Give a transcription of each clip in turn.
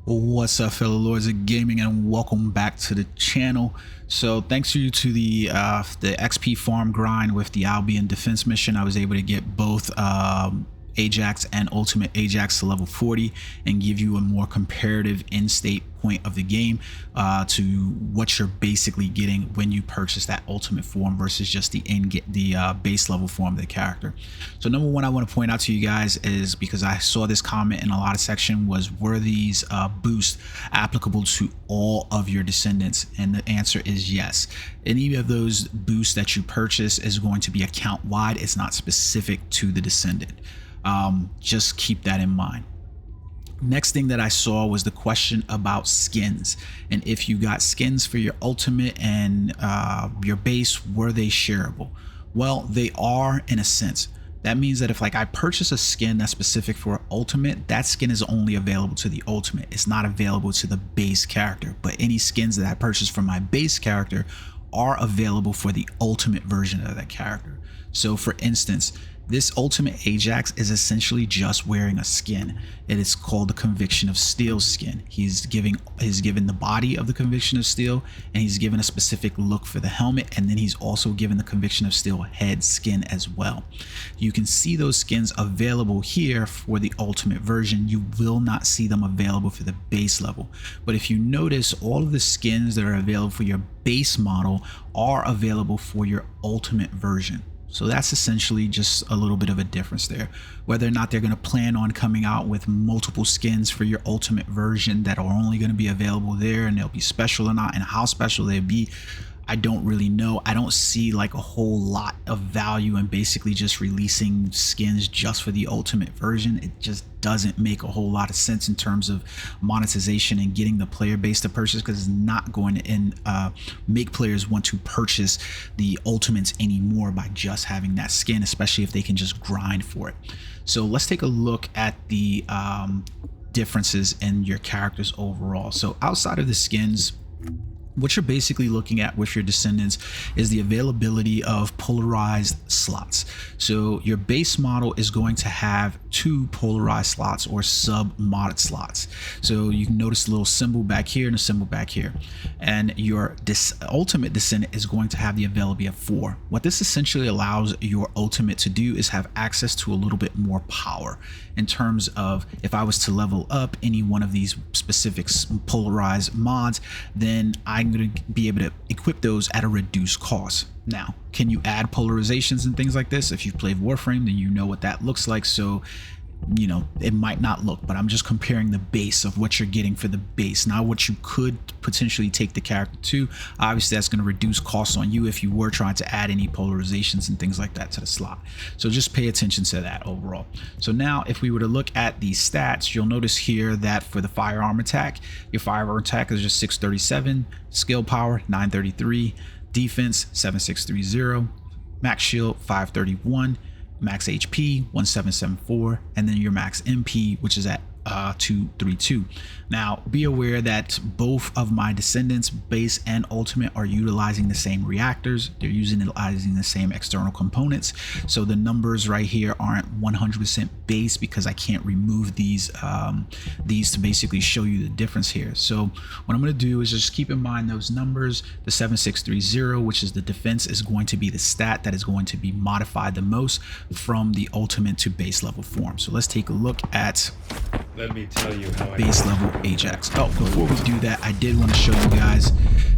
What's up, fellow lords of gaming, and welcome back to the channel. So thanks to the XP farm grind with the Albion defense mission, I was able to get both AJAX and Ultimate AJAX to level 40 and give you a more comparative in-state point of the game to what you're basically getting when you purchase that ultimate form versus just the base level form of the character. So number one, I want to point out to you guys is, because I saw this comment in a lot of section, was were these boosts applicable to all of your descendants? And the answer is yes. Any of those boosts that you purchase is going to be account wide. It's not specific to the descendant. Just keep that in mind. Next thing that I saw was the question about skins, and if you got skins for your ultimate and your base, were they shareable? Well, they are in a sense. That means that if I purchase a skin that's specific for ultimate, that skin is only available to the ultimate. It's not available to the base character. But any skins that I purchase for my base character are available for the ultimate version of that character. So for instance, this Ultimate AJAX is essentially just wearing a skin. It is called the Conviction of Steel skin. He's given the body of the Conviction of Steel, and he's given a specific look for the helmet, and then he's also given the Conviction of Steel head skin as well. You can see those skins available here for the ultimate version. You will not see them available for the base level. But if you notice, all of the skins that are available for your base model are available for your ultimate version. So that's essentially just a little bit of a difference there. Whether or not they're going to plan on coming out with multiple skins for your ultimate version that are only going to be available there and they'll be special or not, and how special they'll be, I don't really know. I don't see like a whole lot of value in basically just releasing skins just for the ultimate version. It just doesn't make a whole lot of sense in terms of monetization and getting the player base to purchase, because it's not going to make players want to purchase the ultimates anymore by just having that skin, especially if they can just grind for it. So let's take a look at the differences in your characters overall. So outside of the skins, what you're basically looking at with your descendants is the availability of polarized slots. So your base model is going to have 2 polarized slots or sub-modded slots. So you can notice a little symbol back here and a symbol back here. And your ultimate descendant is going to have the availability of 4. What this essentially allows your ultimate to do is have access to a little bit more power in terms of, if I was to level up any one of these specific polarized mods, then I'm going to be able to equip those at a reduced cost. Now, can you add polarizations and things like this? If you've played Warframe, then you know what that looks like. So, you know, it might not look, but I'm just comparing the base of what you're getting for the base, not what you could potentially take the character to. Obviously, that's going to reduce costs on you if you were trying to add any polarizations and things like that to the slot. So just pay attention to that overall. So now if we were to look at the stats, you'll notice here that for the firearm attack, your firearm attack is just 637, skill power 933, defense 7630, max shield 531, max HP 1774, and then your max MP, which is at 232. Now be aware that both of my descendants, base and ultimate, are utilizing the same reactors. They're utilizing the same external components, so the numbers right here aren't 100% base, because I can't remove these to basically show you the difference here. So what I'm going to do is just keep in mind those numbers. The 7630, which is the defense, is going to be the stat that is going to be modified the most from the ultimate to base level form. So let's take a look at, let me tell you how base level AJAX. Oh, before we do that, I did want to show you guys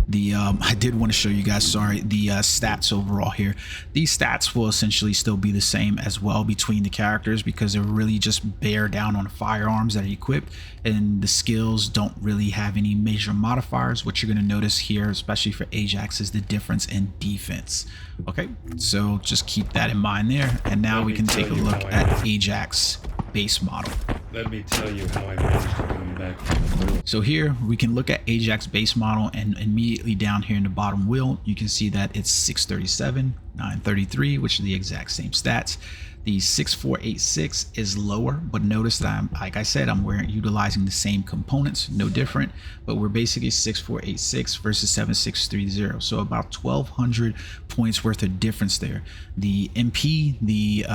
the stats overall here. These stats will essentially still be the same as well between the characters, because they're really just bear down on the firearms that are equipped, and the skills don't really have any major modifiers. What you're going to notice here, especially for AJAX, is the difference in defense. Okay, so just keep that in mind there. And now we can take a look at AJAX base model. Let me tell you how I managed to come back from the blue. So here we can look at AJAX base model, and immediately down here in the bottom wheel, you can see that it's 637, 933, which are the exact same stats. The 6486 is lower, but notice that like I said, I'm utilizing the same components, no different, but we're basically 6486 versus 7630. So about 1200 points worth of difference there. The MP, the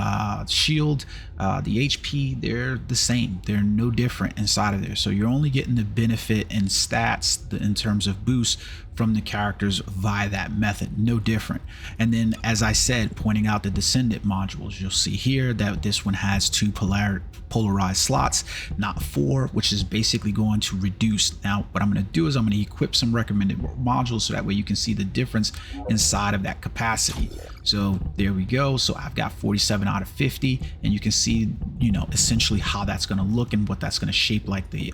shield, the HP, they're the same. They're no different inside of there. So you're only getting the benefit in stats in terms of boost from the characters via that method, no different. And then, as I said, pointing out the Descendant modules, you'll see here that this one has 2 polarized slots, not 4, which is basically going to reduce. Now what I'm going to do is I'm going to equip some recommended modules so that way you can see the difference inside of that capacity. So there we go. So I've got 47 out of 50, and you can see, you know, essentially how that's going to look and what that's going to shape like the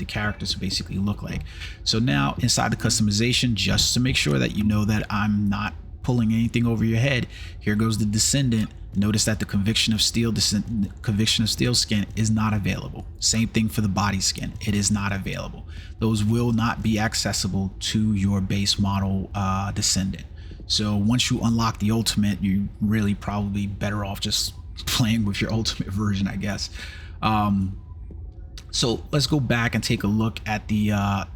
characters to basically look like. So now inside the customization, just to make sure that you know that I'm not pulling anything over your head, here goes the Descendant. Notice that the Conviction of Steel skin is not available. Same thing for the body skin, it is not available. Those will not be accessible to your base model Descendant. So once you unlock the ultimate, you really probably better off just playing with your ultimate version, I guess. So let's go back and take a look at the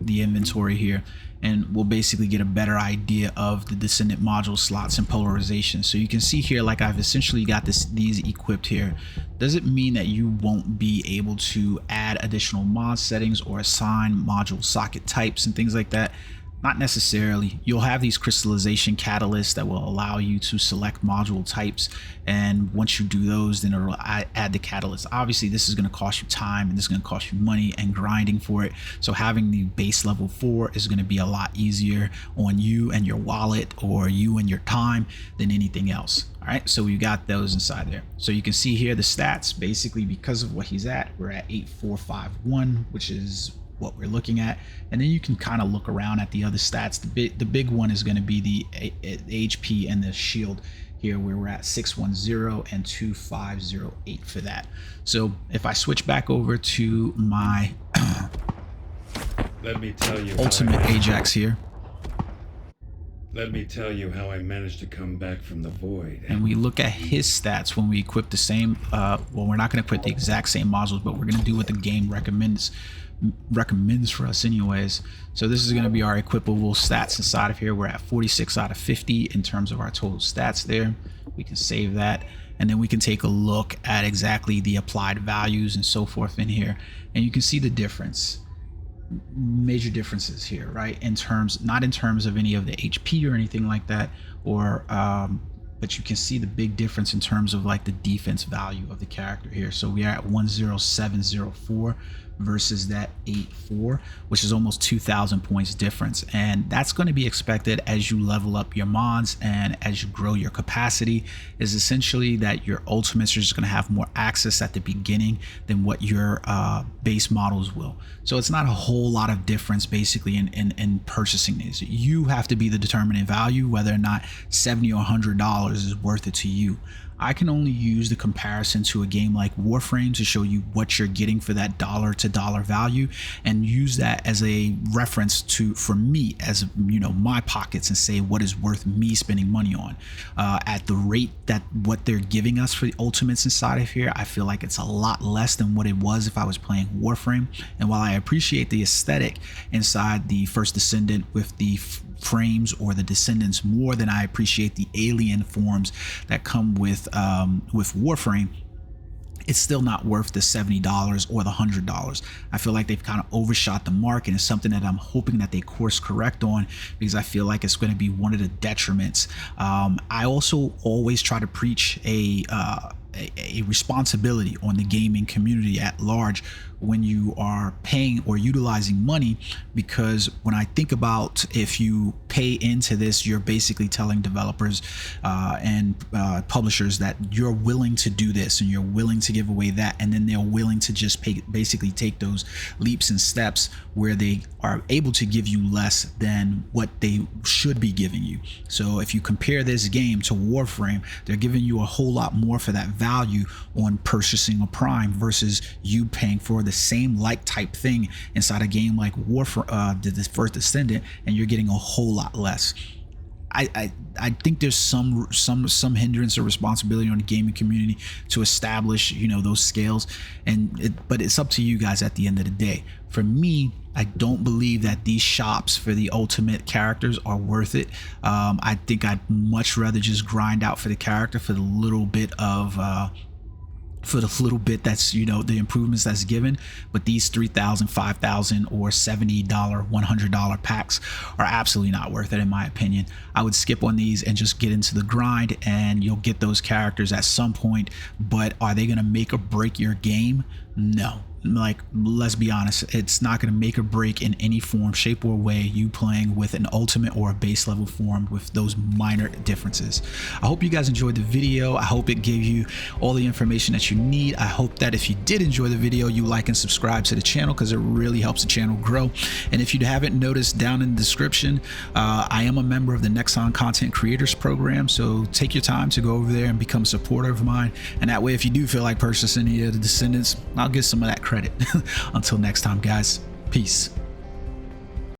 inventory here, and we'll basically get a better idea of the Descendant module slots and polarization. So you can see here, like I've essentially got these equipped here. Does it mean that you won't be able to add additional mod settings or assign module socket types and things like that? Not necessarily. You'll have these crystallization catalysts that will allow you to select module types, and once you do those, then it'll add the catalyst. Obviously this is going to cost you time, and this is going to cost you money and grinding for it. So having the base level 4 is going to be a lot easier on you and your wallet, or you and your time, than anything else. All right, so we got those inside there. So you can see here the stats, basically because of what he's at, we're at 8451, which is what we're looking at. And then you can kind of look around at the other stats. The big one is going to be the HP and the shield here, where we're at 610 and 2508 for that. So if I switch back over to my let me tell you ultimate AJAX here, let me tell you how I managed to come back from the void. And we look at his stats when we equip the same well, we're not going to put the exact same modules, but we're going to do what the game recommends for us anyways. So this is going to be our equipable stats inside of here. We're at 46 out of 50 in terms of our total stats there. We can save that, and then we can take a look at exactly the applied values and so forth in here, and you can see the difference, major differences here, right? In terms, not in terms of any of the HP or anything like that, or but you can see the big difference in terms of like the defense value of the character here. So we are at 10704 versus that 84, which is almost 2,000 points difference. And that's going to be expected as you level up your mods and as you grow your capacity, is essentially that your ultimates are just going to have more access at the beginning than what your base models will. So it's not a whole lot of difference basically in purchasing these. You have to be the determining value whether or not $70 or $100 is worth it to you. I can only use the comparison to a game like Warframe to show you what you're getting for that dollar to dollar value, and use that as a reference to, for me, as you know, my pockets, and say what is worth me spending money on. At the rate that what they're giving us for the ultimates inside of here, I feel like it's a lot less than what it was if I was playing Warframe. And while I appreciate the aesthetic inside the first Descendant with the frames or the Descendants more than I appreciate the alien forms that come with Warframe, it's still not worth the $70 or the $100. I feel like they've kind of overshot the mark, and it's something that I'm hoping that they course correct on, because I feel like it's going to be one of the detriments. I also always try to preach a responsibility on the gaming community at large when you are paying or utilizing money, because when I think about, if you pay into this, you're basically telling developers and publishers that you're willing to do this and you're willing to give away that, and then they're willing to just basically take those leaps and steps where they are able to give you less than what they should be giving you. So if you compare this game to Warframe, they're giving you a whole lot more for that value on purchasing a Prime versus you paying for the same like type thing inside a game like Warframe, the first Descendant, and you're getting a whole lot less. I think there's some hindrance or responsibility on the gaming community to establish, you know, those scales, but it's up to you guys at the end of the day. For me, I don't believe that these shops for the ultimate characters are worth it. I think I'd much rather just grind out for the character for the little bit of that's, you know, the improvements that's given. But these $3,000, $5,000 or $70, $100 packs are absolutely not worth it, in my opinion. I would skip on these and just get into the grind, and you'll get those characters at some point. But are they going to make or break your game? No. Like, let's be honest, it's not going to make or break in any form, shape, or way you playing with an ultimate or a base level form with those minor differences. I hope you guys enjoyed the video. I hope it gave you all the information that you need. I hope that if you did enjoy the video, you like and subscribe to the channel, because it really helps the channel grow. And if you haven't noticed, down in the description, I am a member of the Nexon Content Creators Program, so take your time to go over there and become a supporter of mine. And that way, if you do feel like purchasing any of the Descendants, I'll get some of that credit. Until next time, guys, peace.